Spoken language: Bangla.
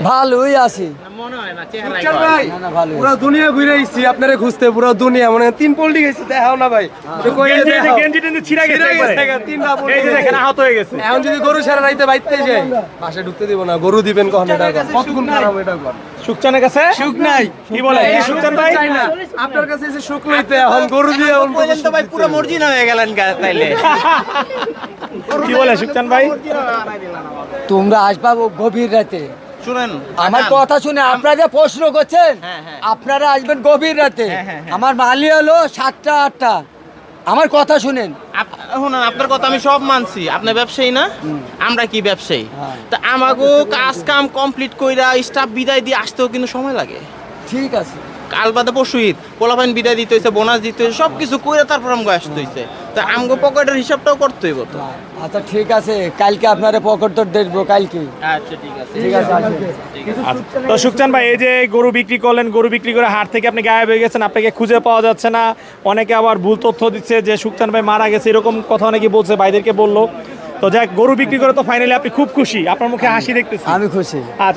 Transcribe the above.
ভালোই আছি। মনে হয় না চেহারা সুকচান ভাই না, ভালোই পুরো দুনিয়া ঘুরে আইছি আপনারে খুঁজতে, পুরো দুনিয়া মানে 3 পোল্টি গেছে, দেখাও না ভাই তো কই দেখাও গেঞ্জি টেঞ্জি ছিঁড়া গেছে একবারে। তিনটা পোল্টি এই যে দেখেন আহত হয়ে গেছে। এখন যদি গরু সারা রাইতে বাইতে যায় বাসে ঢুকতে দিব না, গরু দিবেন কখন এটা কতক্ষণ খারাপ এটা কর সুকচানের কাছে সুখ নাই কি বলে এই সুকচান ভাই? চাই না আপনার কাছে এসে সুখ লইতে, এখন গরু দিয়ে এখন বলেন তো ভাই পুরো মর্জিনা হয়ে গেলেন তাইলে। কি বলে সুকচান ভাই? তোমরা আসবা গভীর রাতে। শুনেন আমার কথা শুনে আপনারা যে প্রশ্ন করছেন, আপনারা আসবেন গভীর রাতে। আমার মালি হলো 7টা 8টা। আমার কথা শুনেন। শুনেন আপনার কথা আমি সব মানছি, আপনি ব্যবসায়ী না, আমরা কি ব্যবসায়ী, তা আমাগো কাজ কাম কমপ্লিট কইরা স্টাফ বিদায় দিয়ে আসতেও কিন্তু সময় লাগে। ঠিক আছে। কাল বাদে পরশু ঈদ, পোলাপাইন বিদায় দিতে হয়েছে, বোনাস দিতে হয়েছে, সব কিছু কইরা তারপর আমগো আসতে হয়েছে, তা আমগো পকেটের হিসাবটাও করতে হইব তো। আচ্ছা ঠিক আছে, কালকে আপনারা পকেট তোর দেখবো কালকে। আচ্ছা ঠিক আছে ঠিক আছে আসেন। আচ্ছা, তো সুকচান ভাই এই যে গরু বিক্রি করলেন, গরু বিক্রি করে হাট থেকে আপনি গায়েব হয়ে গেছেন, আপনাকে খুঁজে পাওয়া যাচ্ছে না। অনেকে আবার ভুল তথ্য দিচ্ছে যে সুকচান ভাই মারা গেছে, এরকম কথা অনেকে বলছে, ভাইদেরকে বললো। তো যাক, গরু বিক্রি করে তো ফাইনালি আপনি খুব খুশি, আপনার মুখে হাসি দেখতেছি। আমি খুশি। আচ্ছা।